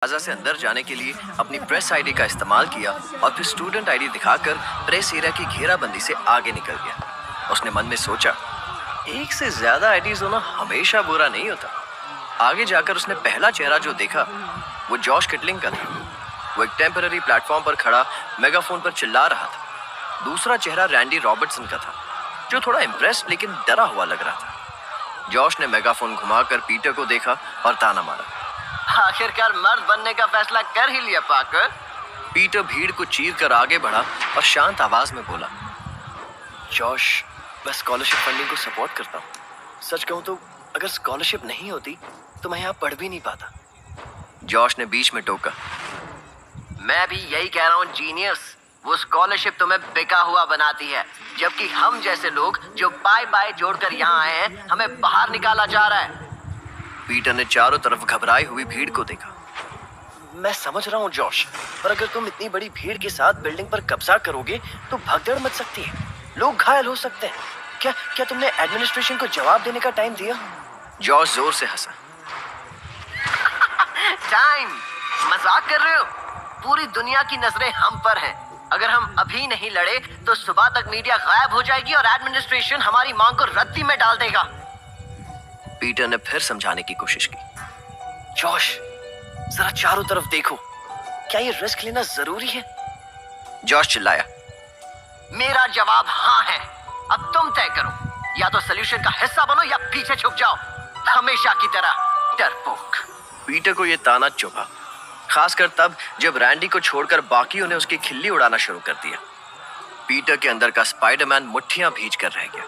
Plaza से अंदर जाने के लिए अपनी प्रेस आईडी का इस्तेमाल किया और फिर स्टूडेंट आईडी दिखाकर प्रेस एरिया की घेराबंदी से आगे निकल गया। उसने मन में सोचा, एक से ज्यादा आईडीज होना हमेशा बुरा नहीं होता। आगे जाकर उसने पहला चेहरा जो देखा वो जॉश किटलिंग का था। वो एक टेम्पररी प्लेटफॉर्म पर खड़ा मेगाफोन पर चिल्ला रहा था। दूसरा चेहरा रैंडी रॉबर्टसन का था, जो थोड़ा इम्प्रेस्ड लेकिन डरा हुआ लग रहा था। जॉश ने मेगाफोन घुमाकर पीटर को देखा और ताना मारा, आखिरकार मर्द बनने का फैसला कर ही लिया पाकर। पीटर भीड़ को चीर कर आगे बढ़ा और शांत आवाज में बोला, जॉश, मैं स्कॉलरशिप फंडिंग को सपोर्ट करता हूँ। सच कहूँ तो अगर स्कॉलरशिप नहीं होती तो मैं यहाँ पढ़ भी नहीं पाता। जॉश ने बीच में टोका, मैं भी यही कह रहा हूँ जीनियस। वो स्कॉलरशिप तुम्हें बिका हुआ बनाती है, जबकि हम जैसे लोग जो पाई पाई जोड़कर यहाँ आए हैं, हमें बाहर निकाला जा रहा है। पीटर ने चारों तरफ घबराई हुई भीड़ को देखा। मैं समझ रहा हूँ जॉश, पर अगर तुम इतनी बड़ी भीड़ के साथ बिल्डिंग पर कब्जा करोगे तो भगदड़ मच सकती है, लोग घायल हो सकते हैं। क्या क्या तुमने एडमिनिस्ट्रेशन को जवाब देने का टाइम दिया? जॉश जोर से हंसा। टाइम? मजाक कर रहे हो? पूरी दुनिया की नजरें हम पर हैं। अगर हम अभी नहीं लड़े तो सुबह तक मीडिया गायब हो जाएगी और एडमिनिस्ट्रेशन हमारी मांग को रद्दी में डाल देगा। पीटर ने फिर समझाने की कोशिश की, जॉश, जरा चारों तरफ देखो, क्या ये रिस्क लेना जरूरी है? जॉश चिल्लाया, मेरा जवाब हाँ है। अब तुम तय करो, या तो सोल्यूशन का हिस्सा बनो या पीछे छुप जाओ, हमेशा की तरह डरपोक। पीटर को यह ताना चुभा, खासकर तब जब रैंडी को छोड़कर बाकियों ने उसकी खिल्ली उड़ाना शुरू कर दिया। पीटर के अंदर का स्पाइडरमैन मुट्ठियां भींच कर रह गया।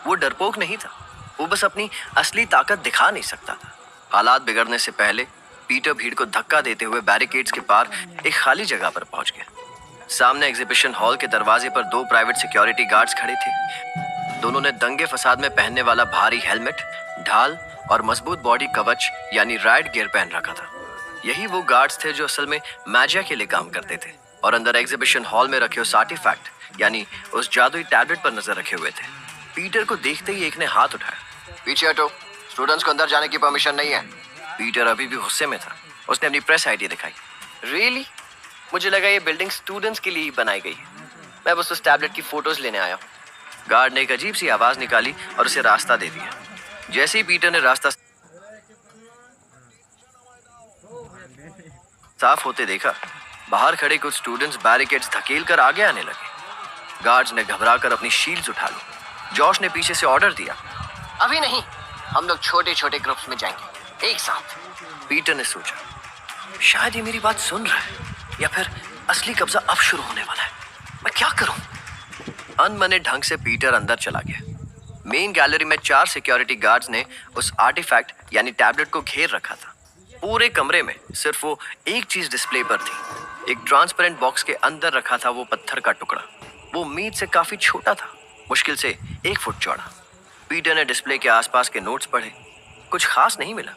वो डरपोक नहीं था, वो बस अपनी असली ताकत दिखा नहीं सकता था। हालात बिगड़ने से पहले पीटर भीड़ को धक्का देते हुए बैरिकेड्स के पार एक खाली जगह पर पहुंच गया। सामने एग्जीबिशन हॉल के दरवाजे पर दो प्राइवेट सिक्योरिटी गार्ड्स खड़े थे। दोनों ने दंगे फसाद में पहनने वाला भारी हेलमेट, ढाल और मजबूत बॉडी कवच यानी राइड गियर पहन रखा था। यही वो गार्ड्स थे जो असल में मैजिक के लिए काम करते थे और अंदर एग्जीबिशन हॉल में रखे उस आर्टिफैक्ट यानी उस जादुई टैबलेट पर नजर रखे हुए थे। पीटर को देखते ही एक ने हाथ उठाया, पीछे हटो, स्टूडेंट्स को अंदर जाने की परमिशन नहीं है। पीटर अभी भी गुस्से में था। उसने अपनी प्रेस आईडी दिखाई। रियली? मुझे लगा ये बिल्डिंग स्टूडेंट्स के लिए ही बनाई गई है। मैं बस उस टैबलेट की फोटोज लेने आया हूँ। गार्ड ने एक अजीब सी आवाज निकाली और उसे रास्ता दे दिया। जैसे ही पीटर ने रास्ता साफ होते देखा, बाहर खड़े कुछ स्टूडेंट्स बैरिकेड्स धकेल कर आगे आने लगे। गार्ड्स ने घबराकर अपनी शील्ड्स उठा ली। जॉश ने पीछे से ऑर्डर दिया, अभी नहीं, हम लोग छोटे छोटे ग्रुप्स में जाएंगे, एक साथ। पीटर ने सोचा, शायद ये मेरी बात सुन रहा है या फिर असली कब्जा अब शुरू होने वाला है। मैं क्या करूं? अनमने ढंग से पीटर अंदर चला गया। मेन गैलरी में 4 सिक्योरिटी गार्ड्स ने उस आर्टिफैक्ट यानी टैबलेट को घेर रखा था। पूरे कमरे में सिर्फ वो एक चीज डिस्प्ले पर थी। एक ट्रांसपेरेंट बॉक्स के अंदर रखा था वो पत्थर का टुकड़ा। वो उम्मीद से काफी छोटा था, मुश्किल से 1 फुट चौड़ा। पीटर ने डिस्प्ले के आसपास के नोट्स पढ़े, कुछ खास नहीं मिला।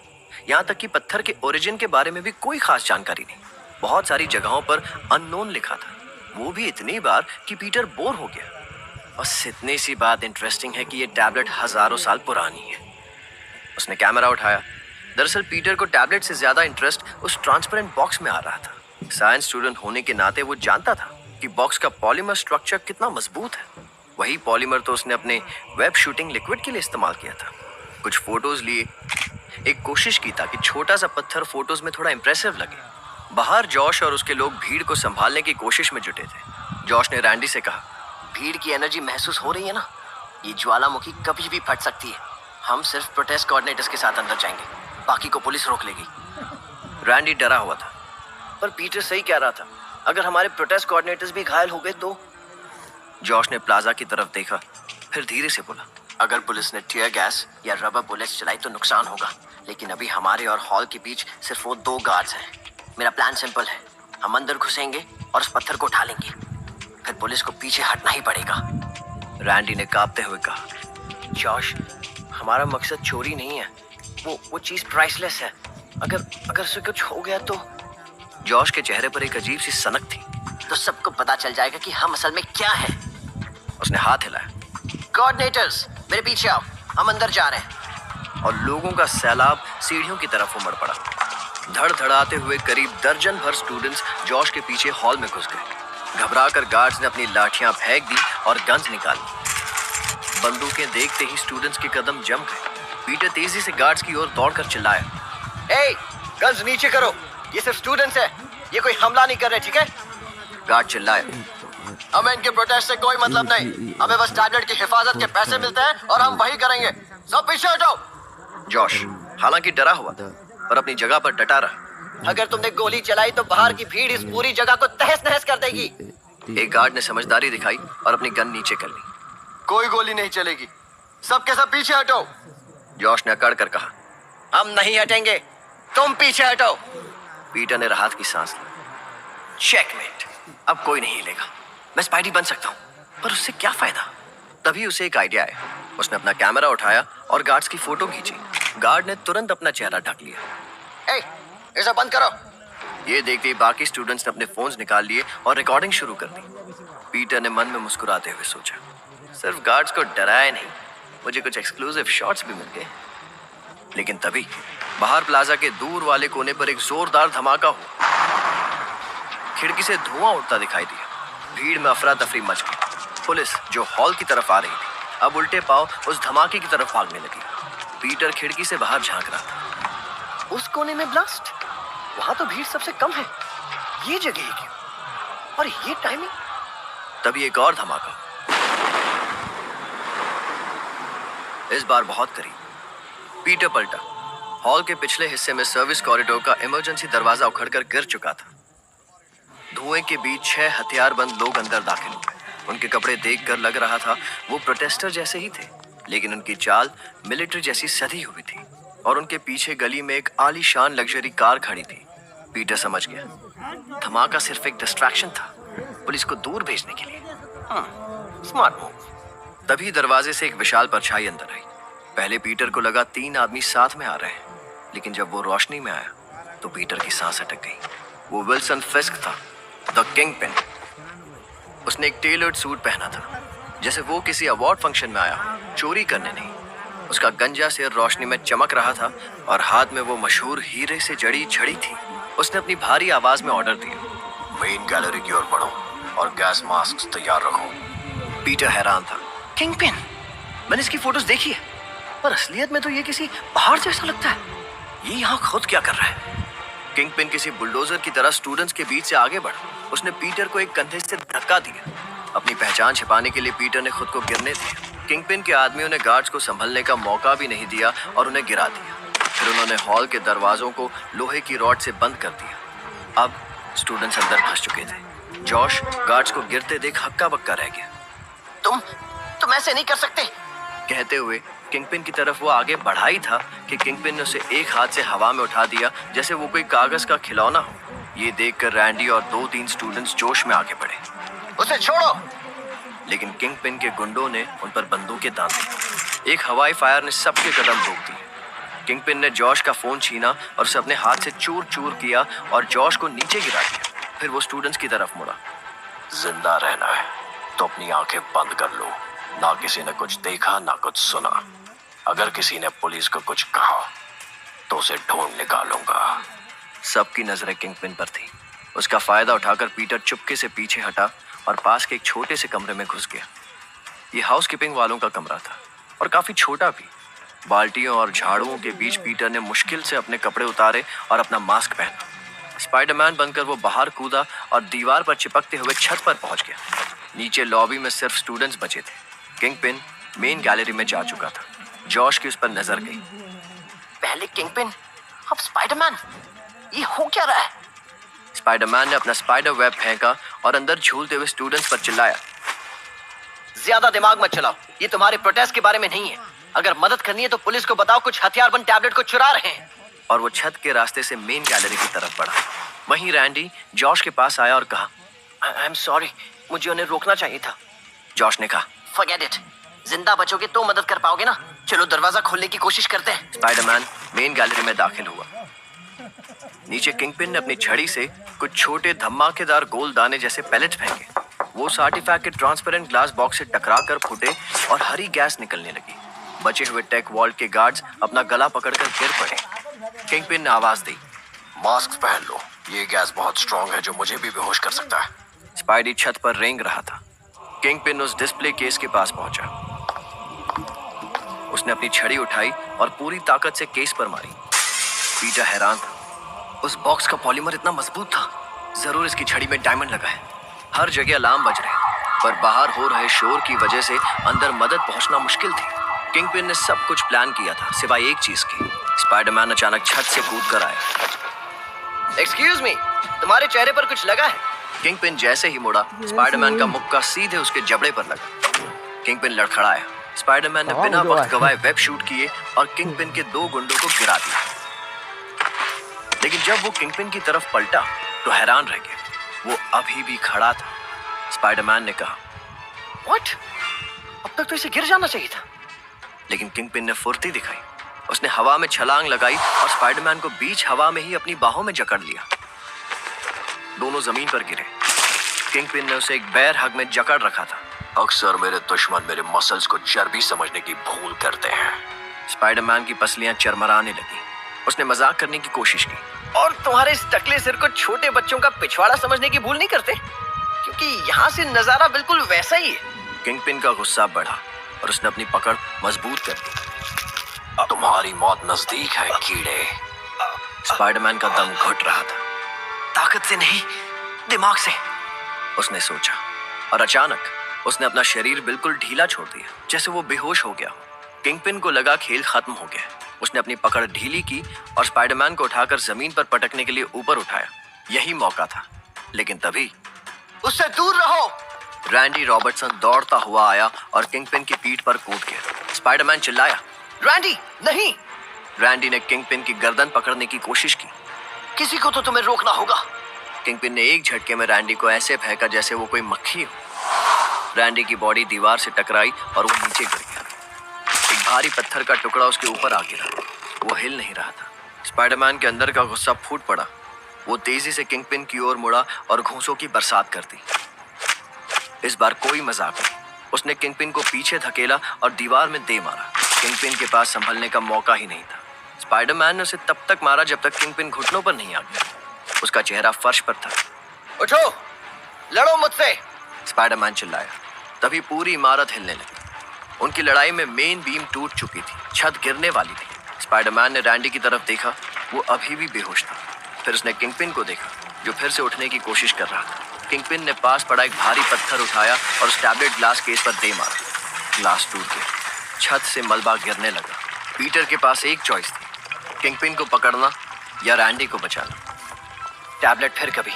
यहाँ तक कि पत्थर के ओरिजिन के बारे में भी कोई खास जानकारी नहीं। बहुत सारी जगहों पर अननोन लिखा था, वो भी इतनी बार कि पीटर बोर हो गया। बस इतनी सी बात इंटरेस्टिंग है कि ये टैबलेट हजारों साल पुरानी है। उसने कैमरा उठाया। दरअसल पीटर को टैबलेट से ज्यादा इंटरेस्ट उस ट्रांसपेरेंट बॉक्स में आ रहा था। साइंस स्टूडेंट होने के नाते वो जानता था कि बॉक्स का पॉलीमर स्ट्रक्चर कितना मजबूत है। वही पॉलीमर तो उसने अपने वेब शूटिंग लिक्विड के लिए इस्तेमाल किया था। कुछ फोटोज लिए, एक कोशिश की ताकि छोटा सा पत्थर फोटोज में थोड़ा इंप्रेसिव लगे। बाहर जॉश और उसके लोग भीड़ को संभालने की कोशिश में जुटे थे। जॉश ने रैंडी से कहा, भीड़ की एनर्जी महसूस हो रही है ना? ये ज्वालामुखी कभी भी फट सकती है। हम सिर्फ प्रोटेस्ट कोऑर्डिनेटर्स के साथ अंदर जाएंगे, बाकी को पुलिस रोक लेगी। रैंडी डरा हुआ था, पर पीटर सही कह रहा था, अगर हमारे प्रोटेस्ट कोऑर्डिनेटर्स भी घायल हो गए तो? जॉश ने प्लाजा की तरफ देखा, फिर धीरे से बोला, अगर पुलिस ने टीयर गैस या रबर बुलेट्स चलाई तो नुकसान होगा, लेकिन अभी हमारे और हॉल के बीच सिर्फ वो 2 गार्ड्स हैं। मेरा प्लान सिंपल है, हम अंदर घुसेंगे और उस पत्थर को उठा लेंगे, फिर पुलिस को पीछे हटना ही पड़ेगा। रैंडी ने कांपते हुए कहा, जॉश, हमारा मकसद चोरी नहीं है, वो चीज प्राइसलेस है। अगर उसे कुछ हो गया तो? जॉश के चेहरे पर एक अजीब सी सनक थी। तो सबको पता चल जाएगा कि हम असल में क्या है। उसने हाथ हिलाया, कोऑर्डिनेटर्स मेरे पीछे आओ, हम अंदर जा रहे हैं। और लोगों का सैलाब सीढ़ियों की तरफ उमड़ पड़ा। धड़धड़ाते हुए करीब दर्जन भर स्टूडेंट्स जॉश के पीछे हॉल में घुस गए। घबराकर गार्ड्स ने अपनी लाठियां फेंक दी और गन्स निकाली। बंदूकें देखते ही स्टूडेंट्स के कदम जम गए। पीटर तेजी से गार्ड्स की ओर दौड़कर चिल्लाया, ए, गन्स नीचे करो, ये सिर्फ स्टूडेंट्स है, ये कोई हमला नहीं कर रहे, ठीक है? गार्ड चिल्लाया, हमें इनके प्रोटेस्ट से कोई मतलब नहीं, हमें बस टैबलेट की हिफाजत के पैसे मिलते हैं और हम वही करेंगे, सब पीछे हटो। जॉश हालांकि डरा हुआ था पर अपनी जगह पर डटा रहा। अगर तुमने गोली चलाई तो बाहर की भीड़ इस पूरी जगह को तहस नहस कर देगी। एक गार्ड ने समझदारी दिखाई और अपनी गन नीचे कर ली। कोई गोली नहीं चलेगी, सबके सब पीछे हटो। जॉश ने अकड़ कर कहा, हम नहीं हटेंगे, तुम पीछे हटो। पीटर ने राहत की सांस ली। चेकमेट, अब कोई नहीं हिलेगा। मैं स्पाइडी बन सकता हूँ, पर उससे क्या फायदा? तभी उसे एक आइडिया आया। उसने अपना कैमरा उठाया और गार्ड्स की फोटो खींची। गार्ड ने तुरंत अपना चेहरा ढक लिया। ए, इसे बंद करो। ये देखते ही बाकी स्टूडेंट्स ने अपने फोन्स निकाल लिए और रिकॉर्डिंग शुरू कर दी। पीटर ने मन में मुस्कुराते हुए सोचा, सिर्फ गार्ड्स को डराया नहीं, मुझे कुछ एक्सक्लूसिव शॉट्स भी मिल गए। लेकिन तभी बाहर प्लाजा के दूर वाले कोने पर एक जोरदार धमाका हुआ। खिड़की से धुआं उठता दिखाई दिया। भीड़ में अफरा तफरी मच गई। पुलिस जो हॉल की तरफ आ रही थी अब उल्टे पांव उस धमाके की तरफ भागने लगी। पीटर खिड़की से बाहर झांक रहा था। उस कोने में ब्लास्ट, वहां तो भीड़ सबसे कम है, ये जगह ही क्यों? और ये टाइमिंग? तभी एक और धमाका, इस बार बहुत करीब। पीटर पलटा। हॉल के पिछले हिस्से में सर्विस कॉरिडोर का इमरजेंसी दरवाजा उखड़कर गिर चुका था। धुएं के बीच 6 हथियारबंद लोग अंदर दाखिल हुए। उनके कपड़े देखकर लग रहा था वो प्रोटेस्टर जैसे ही थे, लेकिन उनकी चाल मिलिट्री जैसी सधी हुई थी और उनके पीछे गली में एक आलीशान लग्जरी कार खड़ी थी। पीटर समझ गया, धमाका सिर्फ एक डिस्ट्रैक्शन था, पुलिस को दूर भेजने के लिए। Smart move. तभी दरवाजे से एक विशाल परछाई अंदर आई। पहले पीटर को लगा 3 आदमी साथ में आ रहे हैं, लेकिन जब वो रोशनी में आया तो पीटर की सांस अटक गई। वो विल्सन फिस्क था, द किंगपिन। उसने एक टेलर्ड सूट पहना था, जैसे वो किसी अवार्ड फंक्शन में आया, चोरी करने नहीं। उसका गंजा सिर रोशनी में चमक रहा था और हाथ में वो मशहूर हीरे से जड़ी छड़ी थी। उसने अपनी भारी आवाज में ऑर्डर दिया, मेन गैलरी की ओर बढ़ो और गैस मास्क तैयार रखो। पीटर हैरान था। किंगपिन? मैंने इसकी फोटोज देखी है, पर असलियत में तो ये किसी पहाड़ जैसा लगता है। ये यहाँ खुद क्या कर रहा है? किंगपिन किसी बुलडोजर की तरह स्टूडेंट्स के बीच से आगे बढ़ा। उसने पीटर को एक कंधे से धक्का दिया। अपनी पहचान छिपाने के लिए पीटर ने खुद को गिरने दिया। किंगपिन के आदमियों ने गार्ड्स को संभलने का मौका भी नहीं दिया और उन्हें गिरा दिया। फिर उन्होंने हॉल के दरवाजों को लोहे की रॉड से बंद कर दिया। अब स्टूडेंट्स अंदर फंस चुके थे। जॉश गार्ड्स को गिरते देख हक्का बक्का रह गया। तुम ऐसे नहीं कर सकते, कहते हुए किंगपिन की तरफ वो आगे बढ़ा ही था कि किंगपिन ने उसे एक हाथ से हवा में उठा दिया, जैसे वो कोई कागज का खिलौना हो। ये देखकर रैंडी और 2-3 स्टूडेंट्स जोश में आगे बढ़े। उसे छोड़ो। लेकिन किंगपिन के गुंडों ने उन पर बंदूकें तान दी। एक हवाई फायर ने सबके कदम रोक दिए। किंगपिन ने जॉश का फोन छीना और उसे अपने हाथ से चूर चूर किया और जॉश को नीचे गिरा दिया। फिर वो स्टूडेंट्स की तरफ मुड़ा। जिंदा रहना है तो अपनी आंखें बंद कर लो। ना किसी ने कुछ देखा ना कुछ सुना। अगर किसी ने पुलिस को कुछ कहा तो उसे ढूंढ निकालूंगा। सबकी नजरें किंगपिन पर थी। उसका फायदा उठाकर पीटर चुपके से पीछे हटा और पास के एक छोटे से कमरे में घुस गया। ये हाउसकीपिंग वालों का कमरा था और काफी छोटा भी। बाल्टियों और झाड़ुओं के बीच पीटर ने मुश्किल से अपने कपड़े उतारे और अपना मास्क पहना। स्पाइडरमैन बनकर वो बाहर कूदा और दीवार पर चिपकते हुए छत पर पहुंच गया। नीचे लॉबी में सिर्फ स्टूडेंट्स बचे थे। किंगपिन मेन गैलरी में जा चुका था। जॉश की उस पर नजर गई। पहले किंगपिन, अब स्पाइडरमैन, ये हो क्या रहा है? स्पाइडरमैन ने अपना स्पाइडर वेब फेंका और अंदर झूलते हुए स्टूडेंट्स पर चिल्लाया, ज्यादा दिमाग मत चलाओ, ये तुम्हारे प्रोटेस्ट के बारे में नहीं है। अगर मदद करनी है तो पुलिस को बताओ, कुछ हथियारबंद टैबलेट को चुरा रहे हैं। और वो छत के रास्ते से मेन गैलरी की तरफ बढ़ा। वहीं रैंडी जॉश के पास आया और कहा, आई एम सॉरी, मुझे उन्हें रोकना चाहिए था। जॉश ने कहा, फॉरगेट इट, जिंदा बचोगे तो मदद कर पाओगे ना। चलो दरवाजा खोलने की कोशिश करते हैं। स्पाइडरमैन मेन गैलरी में दाखिल हुआ। नीचे किंगपिन ने अपनी छड़ी से कुछ छोटे धमाकेदार गोल दाने जैसे पैलेट फेंके। वो आर्टिफैक्ट के ट्रांसपेरेंट ग्लास बॉक्स से टकराकर फूटे और हरी गैस निकलने लगी। बचे हुए टेक वॉल्ट के गार्ड्स अपना गला पकड़कर गिर पड़े। किंगपिन ने आवाज दी, मास्क पहन लो, ये गैस बहुत स्ट्रॉन्ग है जो मुझे भी बेहोश कर सकता है। स्पाइडी छत पर रेंग रहा था। किंगपिन उस डिस्प्ले केस के पास पहुंचा। उसने अपनी छड़ी उठाई और पूरी ताकत से केस पर मारी। पीटर हैरान था। उस बॉक्स का पॉलीमर इतना मजबूत था, जरूर इसकी छड़ी में डायमंड लगा है। हर जगह अलार्म बज रहे, पर बाहर हो रहे शोर की वजह से अंदर मदद पहुंचना मुश्किल थी। किंगपिन ने सब कुछ प्लान किया था सिवाय एक चीज की। स्पाइडरमैन अचानक छत से कूद कर आया। एक्सक्यूज मी, तुम्हारे चेहरे पर कुछ लगा है? किंगपिन जैसे ही मुड़ा, स्पाइडरमैन का मुक्का सीधे उसके जबड़े पर लगा। किंगपिन लड़खड़ाया। स्पाइडरमैन ने बिना वक्त गवाए वेब शूट किए और किंगपिन के 2 गुंडों को गिरा दिया। लेकिन जब वो किंगपिन की तरफ पलटा तो हैरान रह गया। वो अभी भी खड़ा था। स्पाइडरमैन ने कहा, व्हाट? अब तक तो इसे गिर जाना चाहिए था। लेकिन किंगपिन ने फुर्ती दिखाई। उसने हवा में छलांग लगाई और स्पाइडरमैन को बीच हवा में ही अपनी बाहों में जकड़ लिया। दोनों जमीन पर गिरे। किंगपिन ने उसे एक बेर हग में जकड़ रखा था। अक्सर मेरे दुश्मन मेरे मसल्स को चर्बी समझने की भूल करते हैं। स्पाइडरमैन की पसलियां चरमराने लगी। उसने मजाक करने की कोशिश की। और तुम्हारे इस टकले सिर को छोटे बच्चों का पिछवाड़ा समझने की भूल नहीं करते? क्योंकि यहाँ से नजारा बिल्कुल वैसा ही है। किंगपिन का गुस्सा बढ़ा और उसने अपनी पकड़ मजबूत कर दी। तुम्हारी मौत नजदीक है कीड़े। स्पाइडरमैन का दम घुट रहा था। ताकत से नहीं, दिमाग से, उसने सोचा। और अचानक उसने अपना शरीर बिल्कुल ढीला छोड़ दिया, जैसे वो बेहोश हो गया। किंगपिन को लगा खेल खत्म हो गया। उसने अपनी पकड़ ढीली की और स्पाइडरमैन को उठाकर जमीन पर पटकने के लिए ऊपर उठाया। यही मौका था। लेकिन तभी, उससे दूर रहो! रैंडी रॉबर्टसन दौड़ता हुआ आया और किंगपिन की पीठ पर कूद गया। स्पाइडरमैन चिल्लाया, रैंडी नहीं! रैंडी ने किंगपिन की गर्दन पकड़ने की कोशिश की। किसी को तो तुम्हें रोकना होगा। किंगपिन ने एक झटके में रैंडी को ऐसे फेंका जैसे वो कोई मक्खी हो। रैंडी की बॉडी दीवार से टकराई और वो नीचे गिर गया। एक भारी पत्थर का टुकड़ा उसके ऊपर आ गिरा। वो हिल नहीं रहा था। स्पाइडरमैन के अंदर का गुस्सा फूट पड़ा। वो तेजी से किंगपिन की ओर मुड़ा और घूंसों की बरसात कर दी। इस बार कोई मजाक नहीं। उसने किंगपिन को पीछे धकेला और दीवार में दे मारा। किंगपिन के पास संभलने का मौका ही नहीं था। स्पाइडरमैन ने उसे तब तक मारा जब तक किंगपिन घुटनों पर नहीं आ गया। उसका चेहरा फर्श पर था। उठो, लड़ो मुझसे! स्पाइडरमैन चिल्लाया। तभी पूरी इमारत हिलने लगी। उनकी लड़ाई में मेन बीम टूट चुकी थी। छत गिरने वाली थी। स्पाइडरमैन ने रैंडी की तरफ देखा। वो अभी भी बेहोश था। फिर उसने किंगपिन को देखा, जो फिर से उठने की कोशिश कर रहा था। किंगपिन ने पास पड़ा एक भारी पत्थर उठाया और उस टैबलेट ग्लास केस पर दे मारा। ग्लास टूट गया। छत से मलबा गिरने लगा। पीटर के पास एक चॉइस थी, किंगपिन को पकड़ना या रैंडी को बचाना। टैबलेट फिर कभी,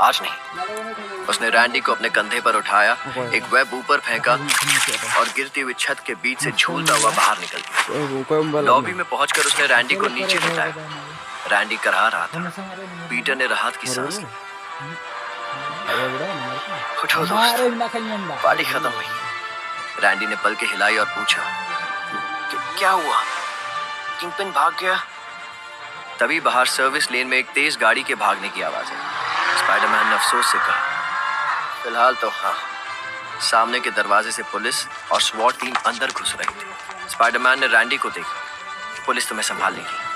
आज नहीं। उसने रैंडी को अपने कंधे पर उठाया, एक वेब ऊपर फेंका और गिरती हुई छत के बीच से झूलता हुआ बाहर निकल गया। लॉबी में पहुंचकर उसने रैंडी को नीचे लिटाया। रैंडी करहा रहा था। पीटर ने राहत की सांस ली। उठो दोस्त, पार्टी खत्म हुई। रैंडी ने पलकें हिलाई और पूछा, क्या हुआ? किंगपिन भाग गया? तभी बाहर सर्विस लेन में एक तेज गाड़ी के भागने की आवाज आई। स्पाइडरमैन ने अफसोस से कहा, फिलहाल तो हाँ। सामने के दरवाजे से पुलिस और स्वॉट टीम अंदर घुस रही थी। स्पाइडरमैन ने रैंडी को देखा। पुलिस तुम्हें संभाल लेगी।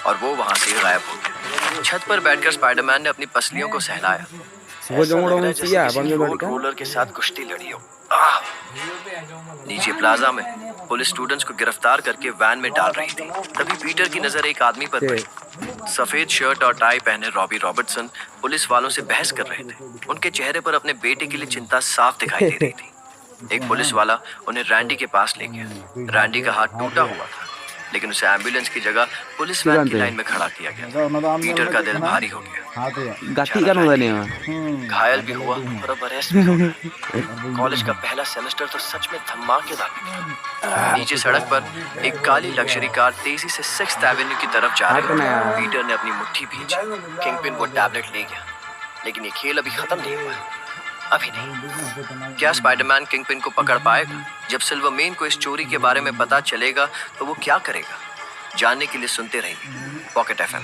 और वो वहां से गायब हो गया। छत पर बैठकर स्पाइडरमैन ने अपनी पसलियों को सहलाया। रोड रोलर के साथ कुश्ती लड़ी हो। नीचे प्लाजा में पुलिस स्टूडेंट्स को गिरफ्तार करके वैन में डाल रही थी। तभी पीटर की नजर एक आदमी पर पड़ी। सफेद शर्ट और टाई पहने रॉबी रॉबर्टसन पुलिस वालों से बहस कर रहे थे। उनके चेहरे पर अपने बेटे के लिए चिंता साफ दिखाई दे रही थी। एक पुलिस वाला उन्हें रैंडी के पास ले गया। रैंडी का हाथ टूटा हुआ था, लेकिन उसे एम्बुलेंस की जगह पुलिस वैन की लाइन में खड़ा किया गया। पीटर का दिल भारी हो गया। घायल भी हुआ और अब अरेस्ट भी हो गया। कॉलेज का पहला सेमेस्टर तो सच में धमाकेदार निकला। नीचे सड़क पर एक काली लग्जरी कार तेजी से 6th एवेन्यू की तरफ जा रही थी। पीटर ने अपनी मुट्ठी भींची। किंगपिन वो टैबलेट ले गया, लेकिन ये खेल अभी खत्म नहीं हुआ। अभी नहीं। क्या स्पाइडरमैन किंगपिन को पकड़ पाएगा? जब सिल्वरमेन को इस चोरी के बारे में पता चलेगा तो वो क्या करेगा? जानने के लिए सुनते रहिए पॉकेट FM।